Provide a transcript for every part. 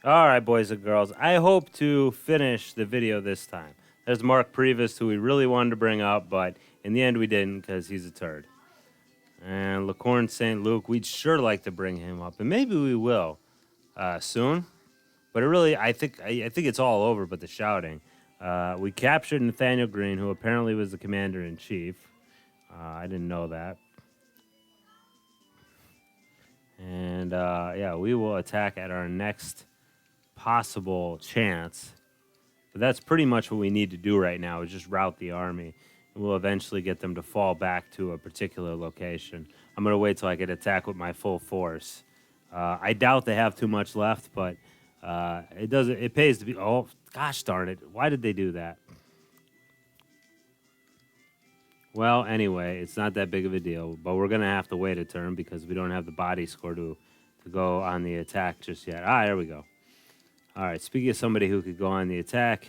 All right, boys and girls. I hope to finish the video this time. There's Mark Previs, who we really wanted to bring up, but in the end we didn't because he's a turd. And LaCorn St. Luke, we'd sure like to bring him up, and maybe we will soon. But I think it's all over. But the shouting, we captured Nathaniel Green, who apparently was the commander in chief. I didn't know that. And yeah, we will attack at our next possible chance. But that's pretty much what we need to do right now is just rout the army. And we'll eventually get them to fall back to a particular location. I'm going to wait till I can attack with my full force. I doubt they have too much left, but it pays to be. Oh, gosh darn it. Why did they do that? Well, anyway, it's not that big of a deal, but we're going to have to wait a turn because we don't have the body score to go on the attack just yet. There we go. All right, speaking of somebody who could go on the attack,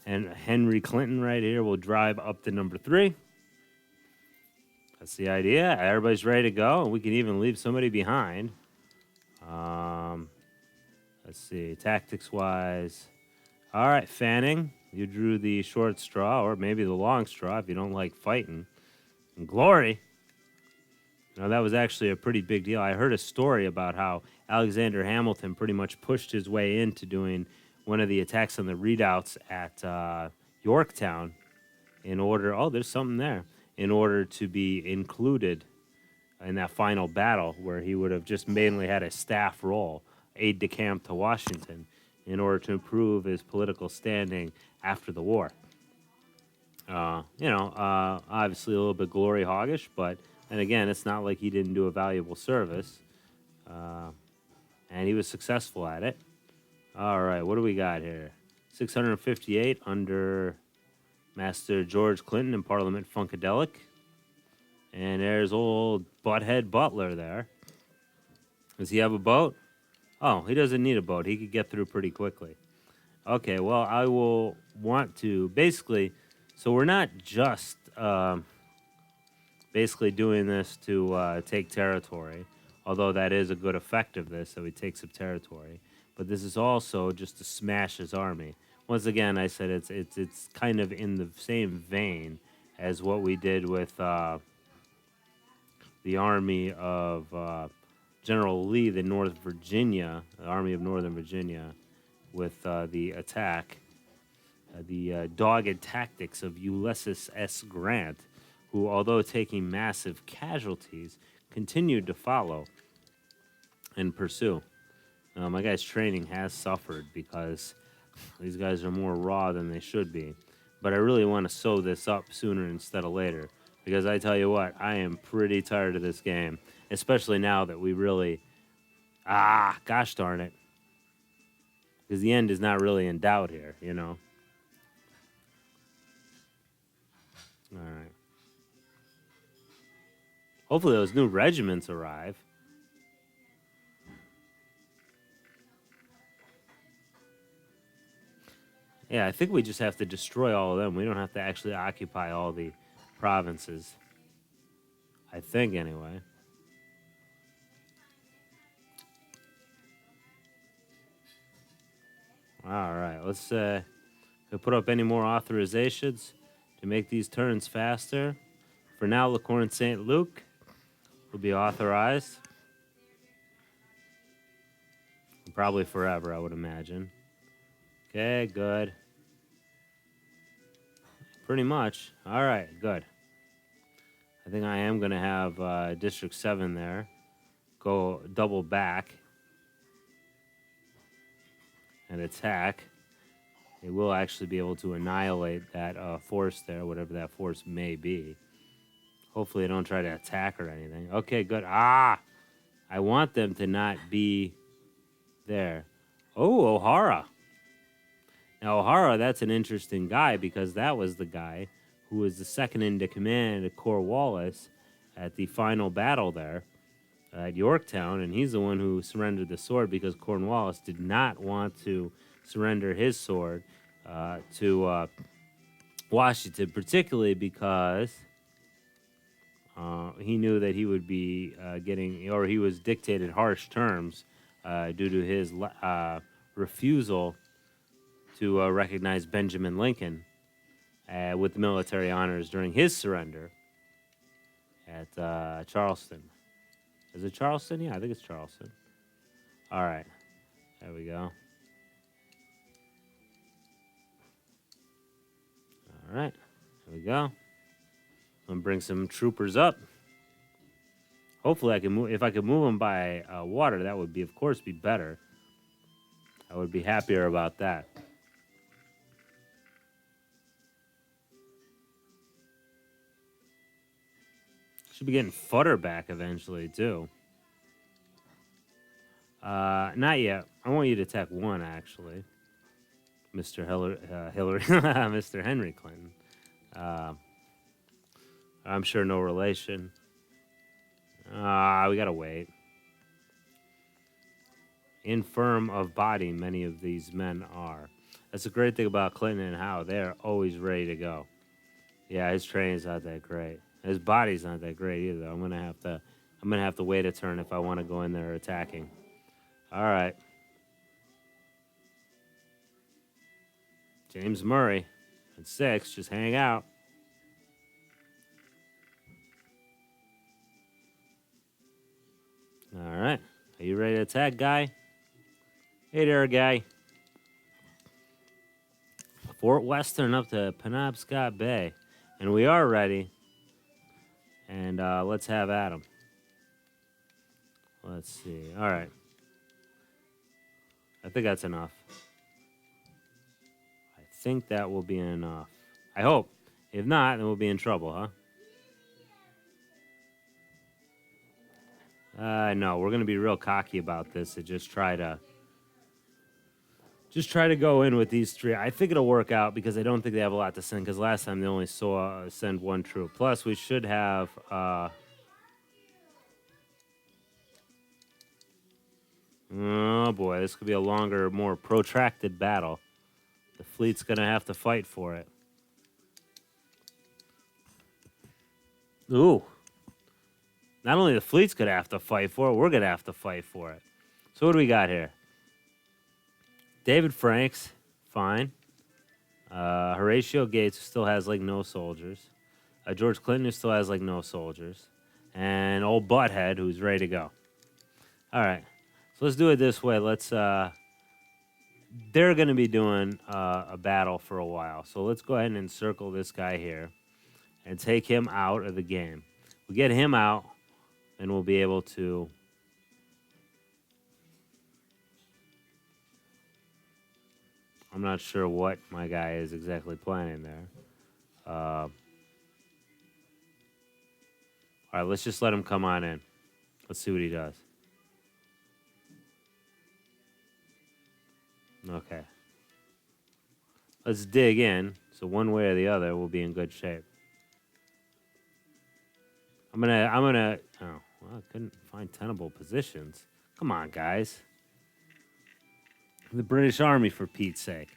and Henry Clinton right here will drive up to number 3. That's the idea. Everybody's ready to go, and we can even leave somebody behind. Let's see, tactics-wise. All right, Fanning, you drew the short straw, or maybe the long straw if you don't like fighting. And Glory, that was actually a pretty big deal. I heard a story about how Alexander Hamilton pretty much pushed his way into doing one of the attacks on the redoubts at Yorktown in order. Oh, there's something there. In order to be included in that final battle where he would have just mainly had a staff role, aide de camp to Washington, in order to improve his political standing after the war. Obviously a little bit glory hoggish, but and again, it's not like he didn't do a valuable service, and he was successful at it. All right, what do we got here? 658 under Master George Clinton in Parliament Funkadelic. And there's old Butthead Butler there. Does he have a boat? Oh, he doesn't need a boat. He could get through pretty quickly. Okay, well, I will want to basically. So we're not just basically doing this to take territory, although that is a good effect of this, that we take some territory. But this is also just to smash his army. Once again, I said it's kind of in the same vein as what we did with the army of General Lee, the North Virginia, the Army of Northern Virginia, with the attack, the dogged tactics of Ulysses S. Grant, who, although taking massive casualties, continued to follow and pursue. My guy's training has suffered because these guys are more raw than they should be. But I really want to sew this up sooner instead of later. Because I tell you what, I am pretty tired of this game. Especially now that we really... gosh darn it. Because the end is not really in doubt here, All right. Hopefully those new regiments arrive. Yeah, I think we just have to destroy all of them. We don't have to actually occupy all the provinces. I think, anyway. All right, let's put up any more authorizations to make these turns faster. For now, LaCorn St. Luke will be authorized. Probably forever, I would imagine. Okay, good. Pretty much. All right, good. I think I am going to have District 7 there go double back and attack. They will actually be able to annihilate that force there, whatever that force may be. Hopefully they don't try to attack or anything. Okay, good. I want them to not be there. Oh, O'Hara. Now, O'Hara, that's an interesting guy because that was the guy who was the second in command to Cornwallis at the final battle there at Yorktown, and he's the one who surrendered the sword because Cornwallis did not want to surrender his sword to Washington, particularly because he knew that he would be he was dictated harsh terms due to his refusal to recognize Benjamin Lincoln with military honors during his surrender at Charleston. Is it Charleston? Yeah, I think it's Charleston. All right. There we go. All right. There we go. I'm going to bring some troopers up. Hopefully I can move. If I could move them by water, that would be, of course, be better. I would be happier about that. Should be getting Futter back eventually, too. Not yet. I want you to attack one, actually. Mr. Hillary, Mr. Henry Clinton. I'm sure no relation. We gotta wait. Infirm of body, many of these men are. That's the great thing about Clinton and Howe. They're always ready to go. Yeah, his training's not that great. His body's not that great either. I'm gonna have to wait a turn if I want to go in there attacking. All right. James Murray at 6. Just hang out. All right. Are you ready to attack, guy? Hey there, guy. Fort Western up to Penobscot Bay. And we are ready. And let's have at 'em. Let's see. All right. I think that's enough. I think that will be enough. I hope. If not, then we'll be in trouble, huh? No, we're going to be real cocky about this and just try to go in with these 3. I think it'll work out because I don't think they have a lot to send, because last time they only saw send 1 troop. Plus, we should have... oh, boy, this could be a longer, more protracted battle. The fleet's going to have to fight for it. Ooh. Not only the fleet's going to have to fight for it, we're going to have to fight for it. So what do we got here? David Franks, fine. Horatio Gates, who still has, like, no soldiers. George Clinton, who still has, like, no soldiers. And old Butthead, who's ready to go. All right. So let's do it this way. Let's... they're going to be doing a battle for a while. So let's go ahead and encircle this guy here and take him out of the game. We get him out, and we'll be able to... I'm not sure what my guy is exactly planning there. All right, let's just let him come on in. Let's see what he does. Okay. Let's dig in, so one way or the other, we'll be in good shape. I'm gonna, oh, well, I couldn't find tenable positions. Come on, guys. The British Army, for Pete's sake.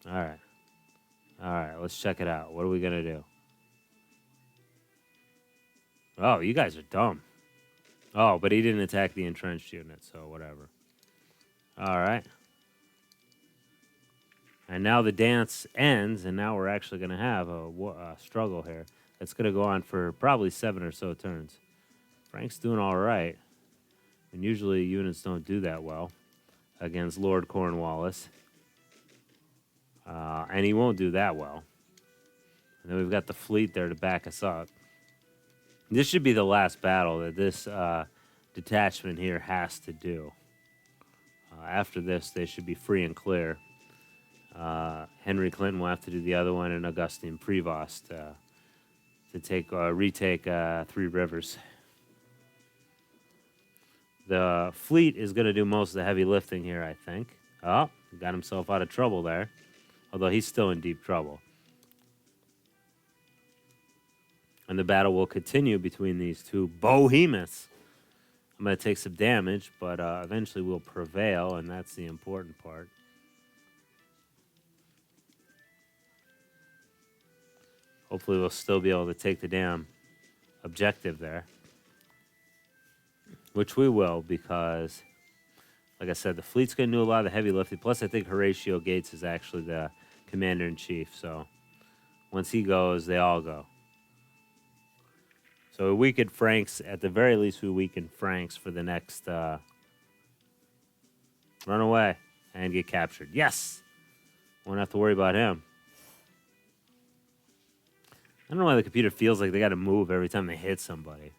All right, let's check it out. What are we gonna do? Oh, you guys are dumb. Oh, but he didn't attack the entrenched unit, so whatever. All right. And now the dance ends, and now we're actually going to have a struggle here. That's going to go on for probably 7 or so turns. Frank's doing all right. And usually units don't do that well against Lord Cornwallis. And he won't do that well. And then we've got the fleet there to back us up. This should be the last battle that this detachment here has to do. After this, they should be free and clear. Henry Clinton will have to do the other one, and Augustine Prevost to retake 3 Rivers. The fleet is going to do most of the heavy lifting here, I think. Oh, he got himself out of trouble there, although he's still in deep trouble. And the battle will continue between these 2 behemoths. I'm going to take some damage, but eventually we'll prevail, and that's the important part. Hopefully we'll still be able to take the damn objective there. Which we will, because Like I said, the fleet's going to do a lot of the heavy lifting. Plus, I think Horatio Gates is actually the commander in chief. So once he goes, they all go. So we weaken Franks. At the very least, we weaken Franks for the next. Run away and get captured. Yes! Won't have to worry about him. I don't know why the computer feels like they got to move every time they hit somebody.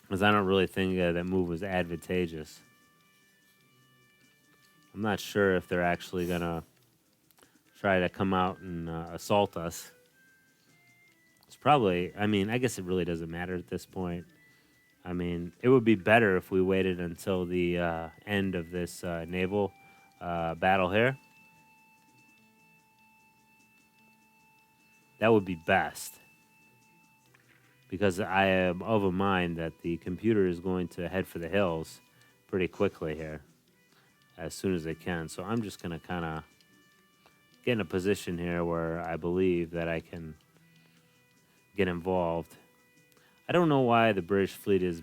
Because I don't really think that move was advantageous. I'm not sure if they're actually going to try to come out and assault us. It's probably, I mean, I guess it really doesn't matter at this point. I mean, it would be better if we waited until the end of this naval battle here. That would be best. Because I am of a mind that the computer is going to head for the hills pretty quickly here. As soon as they can. So I'm just going to kind of get in a position here where I believe that I can get involved. I don't know why the British fleet is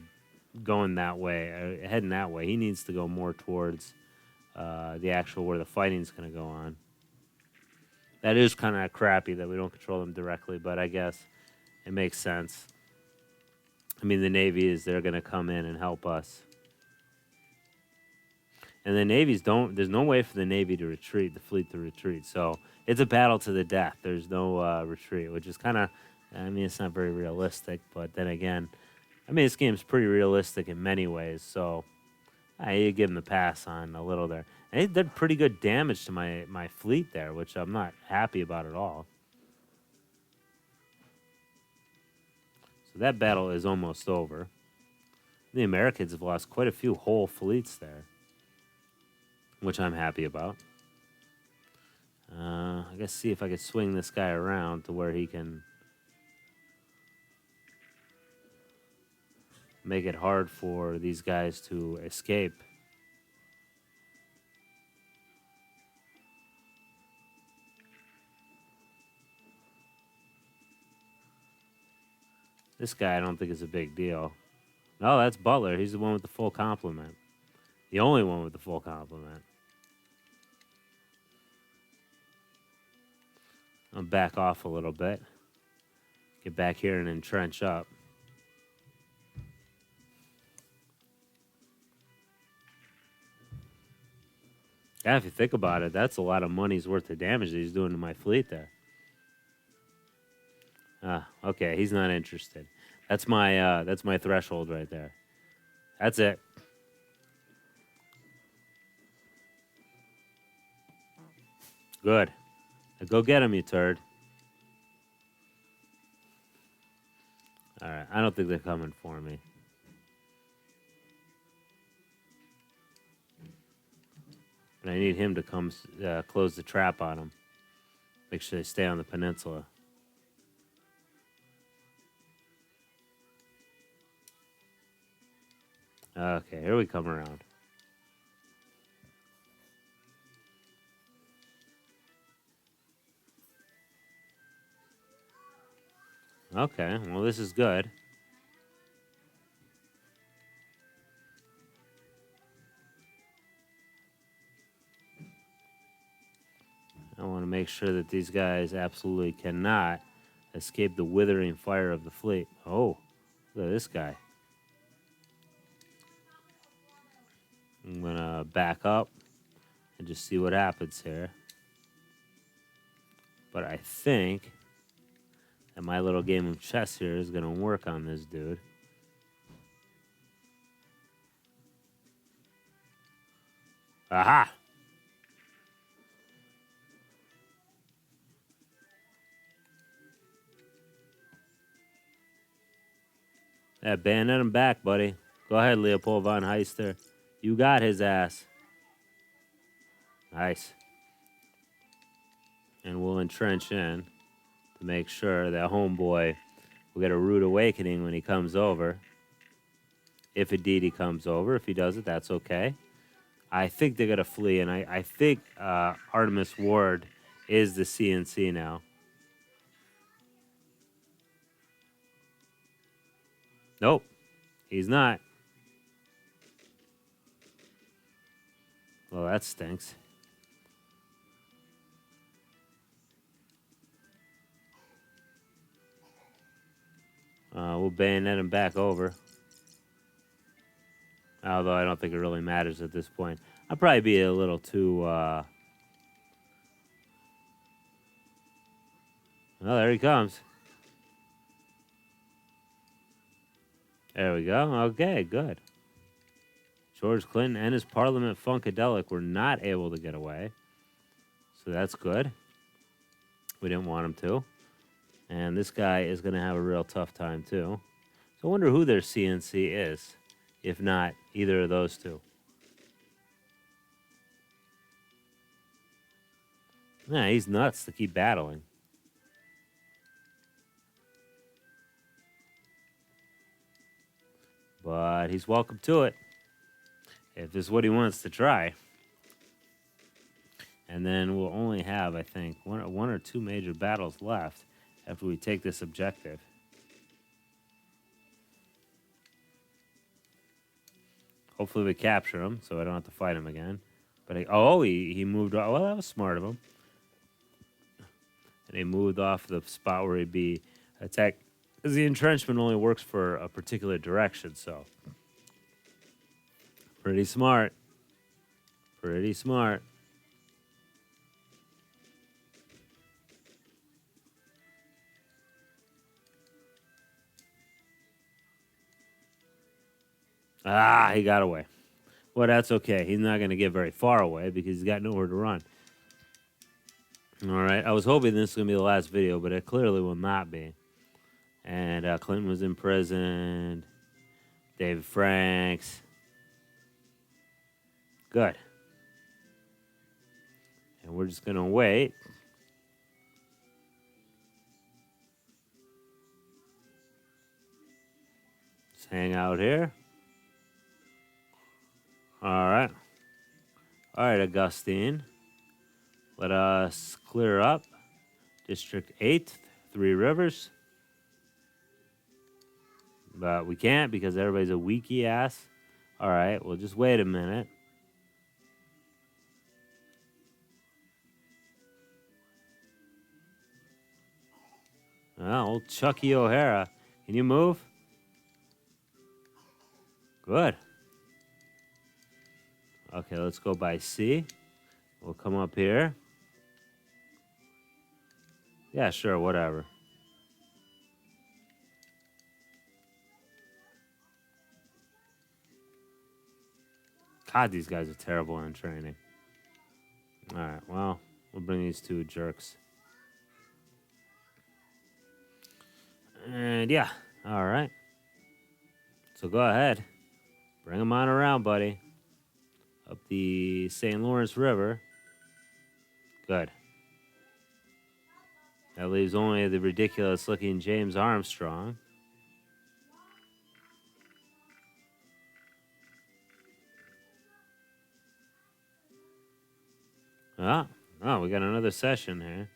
going that way, heading that way. He needs to go more towards the actual where the fighting's going to go on. That is kind of crappy that we don't control them directly, but I guess it makes sense. I mean, the Navy is they're going to come in and help us. And the navies there's no way for the Navy to retreat, the fleet to retreat. So it's a battle to the death. There's no retreat, which is kind of, I mean, it's not very realistic. But then again, I mean, this game's pretty realistic in many ways. So I give them the pass on a little there. And it did pretty good damage to my fleet there, which I'm not happy about at all. So that battle is almost over. The Americans have lost quite a few whole fleets there, which I'm happy about. I guess see if I could swing this guy around to where he can make it hard for these guys to escape. This guy I don't think is a big deal. No, that's Butler. He's the one with the full complement. The only one with the full complement. I'll back off a little bit. Get back here and entrench up. Yeah, if you think about it, that's a lot of money's worth of damage that he's doing to my fleet there. Okay, he's not interested. That's my threshold right there. That's it. Good. Now go get him, you turd. All right, I don't think they're coming for me. But I need him to come close the trap on him. Make sure they stay on the peninsula. Okay, here we come around. Okay, well, this is good. I want to make sure that these guys absolutely cannot escape the withering fire of the fleet. Oh, look at this guy. I'm going to back up and just see what happens here. But I think that my little game of chess here is going to work on this dude. Aha! Yeah, bayonet him back, buddy. Go ahead, Leopold von Heister. You got his ass. Nice. And we'll entrench in to make sure that homeboy will get a rude awakening when he comes over. If indeed he comes over. If he doesn't, that's okay. I think they're going to flee, and I think Artemis Ward is the CNC now. Nope, he's not. Well, that stinks. We'll bayonet him back over. Although I don't think it really matters at this point. I'll probably be a little too... Oh, there he comes. There we go. Okay, good. George Clinton and his Parliament Funkadelic were not able to get away. So that's good. We didn't want him to. And this guy is going to have a real tough time, too. So I wonder who their CNC is, if not either of those two. Nah, he's nuts to keep battling. But he's welcome to it, if this is what he wants to try. And then we'll only have, I think, one or two major battles left after we take this objective. Hopefully we capture him, so I don't have to fight him again. But he moved off. Well, that was smart of him. And he moved off the spot where he'd be attacked. Because the entrenchment only works for a particular direction, so. Pretty smart. Pretty smart. Ah, he got away. Well, that's okay. He's not going to get very far away because he's got nowhere to run. All right. I was hoping this was going to be the last video, but it clearly will not be. And Clinton was imprisoned. David Franks. Good. And we're just going to wait. Just hang out here. All right. All right, Augustine. Let us clear up District 8, Three Rivers. But we can't because everybody's a weaky ass. All right, well, just wait a minute. Oh, old Chucky O'Hara. Can you move? Good. Okay, let's go by C. We'll come up here. Yeah, sure, whatever. God, these guys are terrible in training. All right, well, we'll bring these two jerks. And yeah, all right. So go ahead. Bring them on around, buddy. Up the St. Lawrence River. Good. That leaves only the ridiculous-looking James Armstrong. Oh, we got another session here.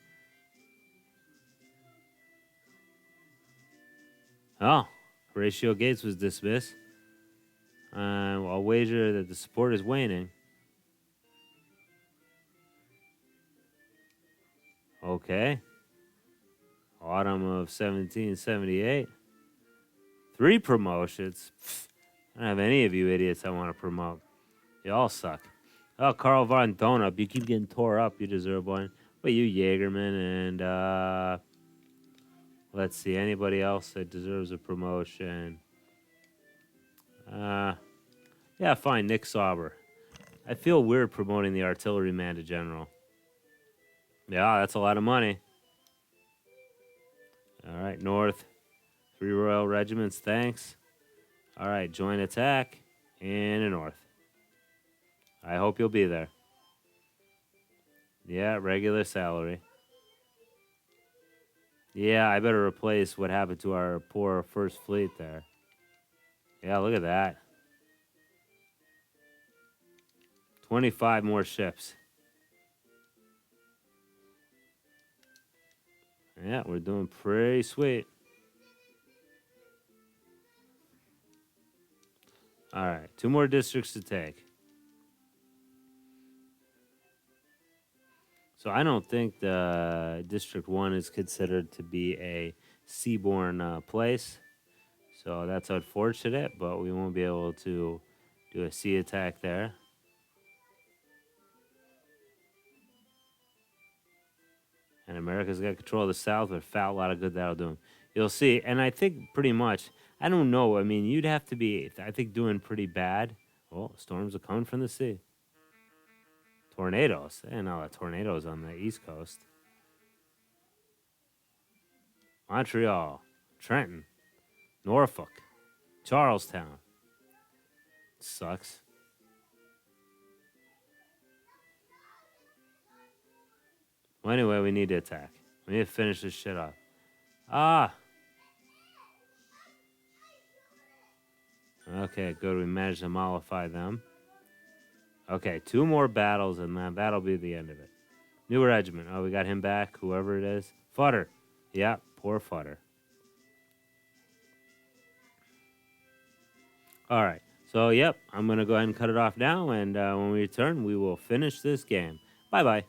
Oh, Horatio Gates was dismissed. I'll wager that the support is waning. Okay. Autumn of 1778. 3 promotions. Pfft, I don't have any of you idiots I want to promote. You all suck. Oh, Carl von Donup, you keep getting tore up. You deserve one. But you, Jaegerman, and let's see, anybody else that deserves a promotion? Yeah, fine, Nick Sauber. I feel weird promoting the artilleryman to general. Yeah, that's a lot of money. All right, North. 3 Royal Regiments, thanks. All right, joint attack in the North. I hope you'll be there. Yeah, regular salary. Yeah, I better replace what happened to our poor First Fleet there. Yeah, look at that. 25 more ships. Yeah, we're doing pretty sweet. All right, 2 more districts to take. So I don't think the District 1 is considered to be a seaborne place. So that's unfortunate, but we won't be able to do a sea attack there. And America's got control of the South, but fat, a lot of good that'll do 'em. You'll see. And I think pretty much, I don't know. I mean, you'd have to be, I think, doing pretty bad. Oh, storms are coming from the sea. Tornadoes. I didn't know that tornadoes on the East Coast. Montreal, Trenton, Norfolk, Charlestown. Sucks. Well, anyway, we need to attack. We need to finish this shit up. Ah! Okay, good. We managed to mollify them. Okay, 2 more battles, and that'll be the end of it. New regiment. Oh, we got him back, whoever it is. Futter. Yeah, poor Futter. All right. So, yep, I'm going to go ahead and cut it off now, and when we return, we will finish this game. Bye-bye.